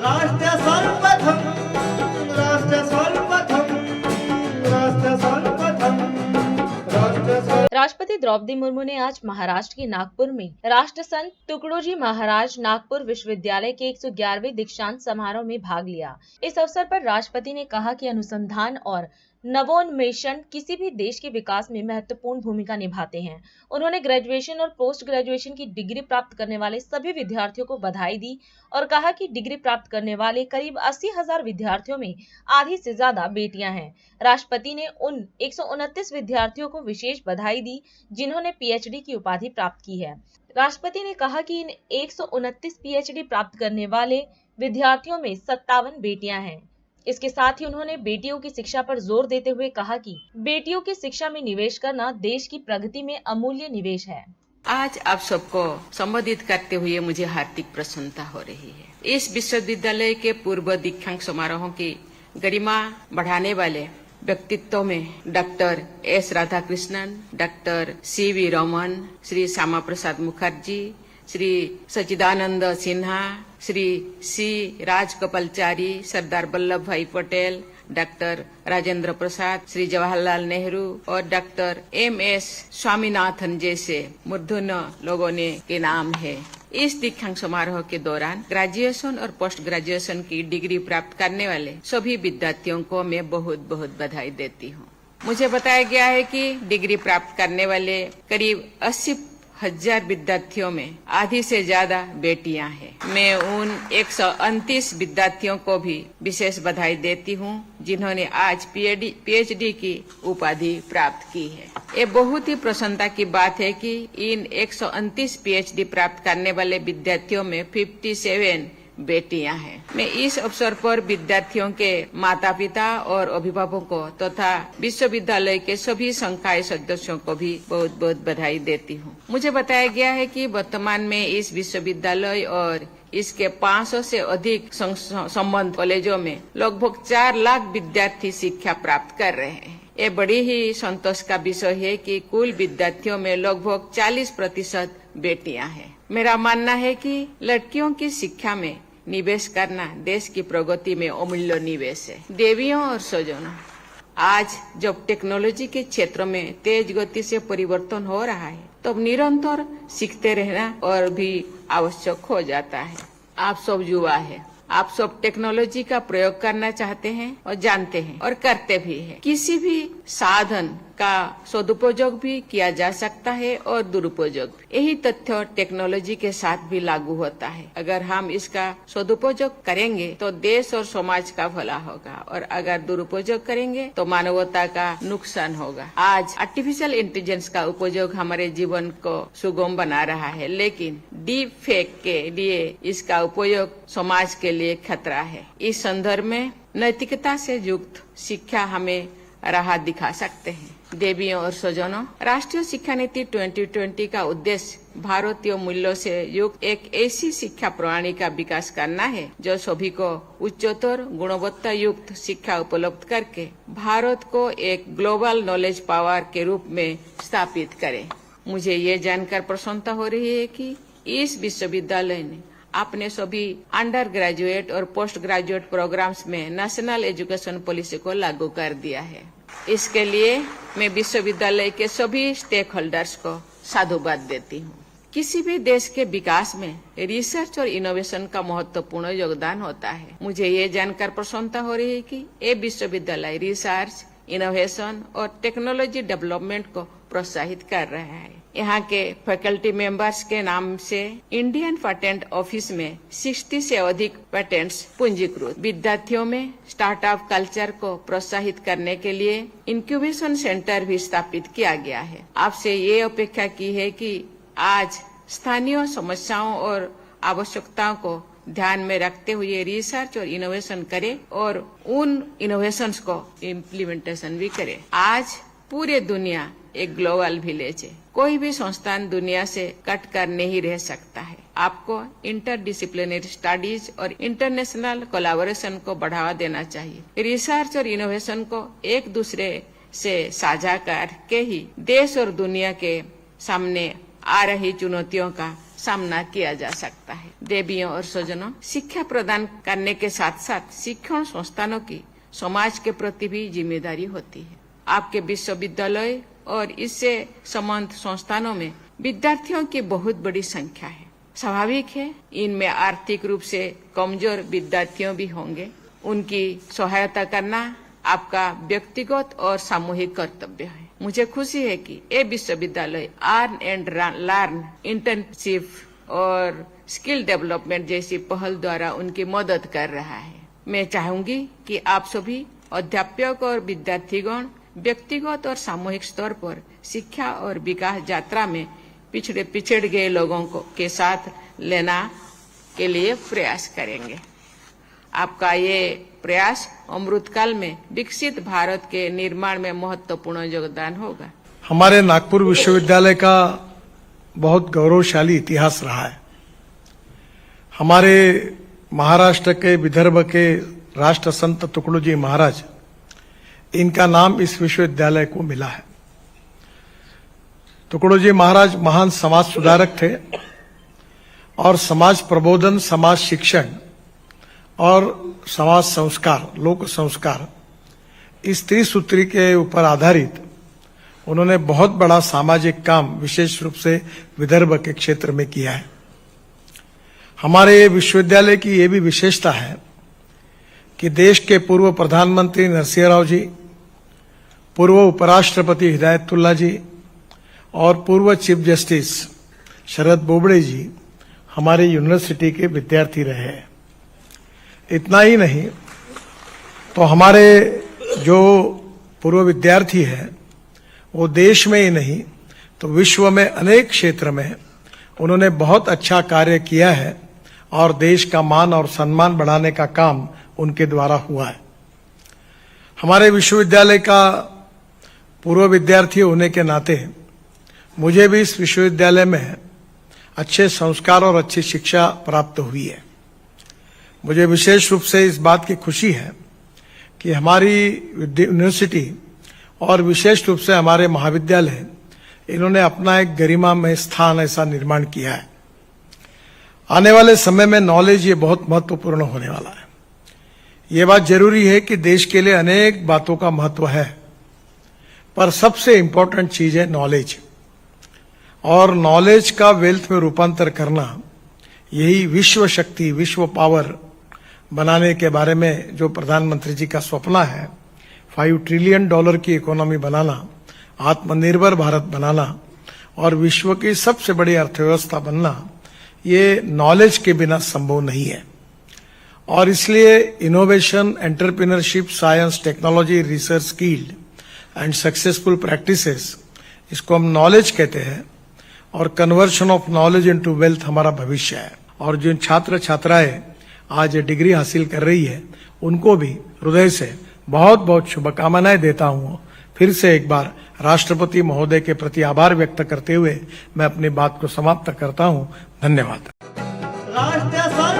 राष्ट्र सर्वप्रथम, राष्ट्र सर्वप्रथम, राष्ट्र सर्वप्रथम, राष्ट्र सर्व। राष्ट्रपति द्रौपदी मुर्मू ने आज महाराष्ट्र के नागपुर में राष्ट्र संत तुकडोजी महाराज नागपुर विश्वविद्यालय के 111वें दीक्षांत समारोह में भाग लिया। इस अवसर पर राष्ट्रपति ने कहा कि अनुसंधान और नवोन्मेषण किसी भी देश के विकास में महत्वपूर्ण भूमिका निभाते हैं। उन्होंने ग्रेजुएशन और पोस्ट ग्रेजुएशन की डिग्री प्राप्त करने वाले सभी विद्यार्थियों को बधाई दी और कहा कि डिग्री प्राप्त करने वाले करीब 80,000 विद्यार्थियों में आधी से ज्यादा बेटियां हैं। राष्ट्रपति ने उन 129 विद्यार्थियों को विशेष बधाई दी जिन्होंने पीएचडी की उपाधि प्राप्त की है। राष्ट्रपति ने कहा कि इन 129 पीएचडी प्राप्त करने वाले विद्यार्थियों में 57 बेटियां हैं। इसके साथ ही उन्होंने बेटियों की शिक्षा पर जोर देते हुए कहा कि बेटियों की शिक्षा में निवेश करना देश की प्रगति में अमूल्य निवेश है। आज आप सबको संबोधित करते हुए मुझे हार्दिक प्रसन्नता हो रही है। इस विश्वविद्यालय के पूर्व दीक्षांत समारोह की गरिमा बढ़ाने वाले व्यक्तित्व में doctor S Radhakrishnan, doctor CV Raman, Shri Shyama Prasad Mukherjee, Shri Sachchidanand Sinha, Shri C Rajagopalachari, Sardar Vallabhbhai Patel, doctor Rajendra Prasad, Shri Jawaharlal Nehru और डॉक्टर एम.एस. स्वामीनाथन जैसे मूर्धन्य लोगों ने के नाम है। इस दीक्षांत समारोह के दौरान ग्रेजुएशन और पोस्ट ग्रेजुएशन की डिग्री प्राप्त करने वाले सभी विद्यार्थियों को मैं बहुत बहुत बधाई देती हूँ। मुझे बताया गया है कि डिग्री प्राप्त करने वाले करीब 80,000 विद्यार्थियों में आधी से ज्यादा बेटियां हैं। मैं उन 129 विद्यार्थियों को भी विशेष बधाई देती हूं जिन्होंने आज पीएचडी की उपाधि प्राप्त की है। ये बहुत ही प्रसन्नता की बात है कि इन 129 पीएचडी प्राप्त करने वाले विद्यार्थियों में 57 बेटियां हैं। मैं इस अवसर पर विद्यार्थियों के माता पिता और अभिभावकों को तथा विश्वविद्यालय के सभी संकाय सदस्यों को भी बहुत बहुत बधाई देती हूँ। मुझे बताया गया है कि वर्तमान में इस विश्वविद्यालय और इसके 500 से अधिक संबद्ध कॉलेजों में लगभग 4 लाख विद्यार्थी शिक्षा प्राप्त कर रहे हैं। ये बड़ी ही संतोष का विषय है कि कुल विद्यार्थियों में लगभग 40% बेटियां हैं। मेरा मानना है कि लड़कियों की शिक्षा में निवेश करना देश की प्रगति में अमूल्य निवेश है। देवियों और स्वजनों, आज जब टेक्नोलॉजी के क्षेत्र में तेज गति से परिवर्तन हो रहा है तब निरंतर सीखते रहना और भी आवश्यक हो जाता है। आप सब युवा है, आप सब टेक्नोलॉजी का प्रयोग करना चाहते हैं और जानते हैं और करते भी हैं। किसी भी साधन का सदुपयोग भी किया जा सकता है और दुरुपयोग भी। यही तथ्य टेक्नोलॉजी के साथ भी लागू होता है। अगर हम इसका सदुपयोग करेंगे तो देश और समाज का भला होगा और अगर दुरुपयोग करेंगे तो मानवता का नुकसान होगा। आज आर्टिफिशियल इंटेलिजेंस का उपयोग हमारे जीवन को सुगम बना रहा है, लेकिन डीप फेक के लिए इसका उपयोग समाज के लिए खतरा है। इस संदर्भ में नैतिकता से युक्त शिक्षा हमें राह दिखा सकते हैं। देवियों और स्वजनों, राष्ट्रीय शिक्षा नीति 2020 का उद्देश्य भारतीय मूल्यों से युक्त एक ऐसी शिक्षा प्रणाली का विकास करना है जो सभी को उच्चतर गुणवत्ता युक्त शिक्षा उपलब्ध करके भारत को एक ग्लोबल नॉलेज पावर के रूप में स्थापित करे। मुझे ये जानकर प्रसन्नता हो रही है कि इस विश्वविद्यालय ने अपने सभी अंडर ग्रेजुएट और पोस्ट ग्रेजुएट प्रोग्राम्स में नेशनल एजुकेशन पॉलिसी को लागू कर दिया है। इसके लिए मैं विश्वविद्यालय के सभी स्टेक होल्डर्स को साधुवाद देती हूँ। किसी भी देश के विकास में रिसर्च और इनोवेशन का महत्वपूर्ण योगदान होता है। मुझे ये जानकर प्रसन्नता हो रही है कि ये विश्वविद्यालय रिसर्च, इनोवेशन और टेक्नोलॉजी डेवलपमेंट को प्रोत्साहित कर रहा है। यहाँ के फैकल्टी मेंबर्स के नाम से इंडियन पेटेंट ऑफिस में 60 से अधिक पेटेंट्स पंजीकृत। विद्यार्थियों में स्टार्टअप कल्चर को प्रोत्साहित करने के लिए इंक्यूबेशन सेंटर भी स्थापित किया गया है। आपसे ये अपेक्षा की है कि आज स्थानीय समस्याओं और आवश्यकताओं को ध्यान में रखते हुए रिसर्च और इनोवेशन करें और उन इनोवेशंस को इम्प्लीमेंटेशन भी करें। आज पूरे दुनिया एक ग्लोबल विलेज है। कोई भी संस्थान दुनिया से कट कर नहीं रह सकता है। आपको इंटरडिसिप्लिनरी स्टडीज और इंटरनेशनल कोलैबोरेशन को बढ़ावा देना चाहिए। रिसर्च और इनोवेशन को एक दूसरे से साझा करके ही देश और दुनिया के सामने आ रही चुनौतियों का सामना किया जा सकता है। देवियों और स्वजनों, शिक्षा प्रदान करने के साथ साथ शिक्षण संस्थानों की समाज के प्रति भी जिम्मेदारी होती है। आपके विश्वविद्यालय और इससे संबद्ध संस्थानों में विद्यार्थियों की बहुत बड़ी संख्या है। स्वाभाविक है इनमें आर्थिक रूप से कमजोर विद्यार्थियों भी होंगे। उनकी सहायता करना आपका व्यक्तिगत और सामूहिक कर्तव्य है। मुझे खुशी है कि ये विश्वविद्यालय अर्न एंड लर्न इंटर्नशिप और स्किल डेवलपमेंट जैसी पहल द्वारा उनकी मदद कर रहा है। मैं चाहूंगी कि आप सभी अध्यापक और विद्यार्थीगण व्यक्तिगत और सामूहिक स्तर पर शिक्षा और विकास यात्रा में पिछड़ गए लोगों को के साथ लेना के लिए प्रयास करेंगे। आपका ये प्रयास अमृतकाल में विकसित भारत के निर्माण में महत्वपूर्ण योगदान होगा। हमारे नागपुर विश्वविद्यालय का बहुत गौरवशाली इतिहास रहा है। हमारे महाराष्ट्र के विदर्भ के राष्ट्र संत तुकडोजी महाराज, इनका नाम इस विश्वविद्यालय को मिला है। तुकडोजी महाराज महान समाज सुधारक थे और समाज प्रबोधन, समाज शिक्षण और समाज संस्कार, लोक संस्कार, इस त्रिसूत्री के ऊपर आधारित उन्होंने बहुत बड़ा सामाजिक काम विशेष रूप से विदर्भ के क्षेत्र में किया है। हमारे विश्वविद्यालय की ये भी विशेषता है कि देश के पूर्व प्रधानमंत्री नरसिंह राव जी, पूर्व उपराष्ट्रपति हिदायतुल्ला जी और पूर्व चीफ जस्टिस शरद बोबड़े जी हमारे यूनिवर्सिटी के विद्यार्थी रहे हैं। इतना ही नहीं तो हमारे जो पूर्व विद्यार्थी हैं वो देश में ही नहीं तो विश्व में अनेक क्षेत्र में उन्होंने बहुत अच्छा कार्य किया है और देश का मान और सम्मान बढ़ाने का काम उनके द्वारा हुआ है। हमारे विश्वविद्यालय का पूर्व विद्यार्थी होने के नाते मुझे भी इस विश्वविद्यालय में अच्छे संस्कार और अच्छी शिक्षा प्राप्त हुई है। मुझे विशेष रूप से इस बात की खुशी है कि हमारी यूनिवर्सिटी और विशेष रूप से हमारे महाविद्यालय, इन्होंने अपना एक गरिमामय स्थान ऐसा निर्माण किया है। आने वाले समय में नॉलेज ये बहुत महत्वपूर्ण होने वाला है। ये बात जरूरी है कि देश के लिए अनेक बातों का महत्व है, पर सबसे इंपॉर्टेंट चीज है नॉलेज। और नॉलेज का वेल्थ में रूपांतर करना, यही विश्व शक्ति, विश्व पावर बनाने के बारे में जो प्रधानमंत्री जी का सपना है, $5 ट्रिलियन की इकोनॉमी बनाना, आत्मनिर्भर भारत बनाना और विश्व की सबसे बड़ी अर्थव्यवस्था बनना, ये नॉलेज के बिना संभव नहीं है। और इसलिए innovation, entrepreneurship, science, technology, research, skill and successful practices, इसको हम नॉलेज कहते हैं, और conversion of knowledge into wealth हमारा भविष्य है। और जिन छात्र छात्राएं आज डिग्री हासिल कर रही है, उनको भी हृदय से बहुत बहुत शुभकामनाएं देता हूं। फिर से एक बार राष्ट्रपति महोदय के प्रति आभार व्यक्त करते हुए मैं अपनी बात को समाप्त करता हूं। धन्यवाद। राष्ट्र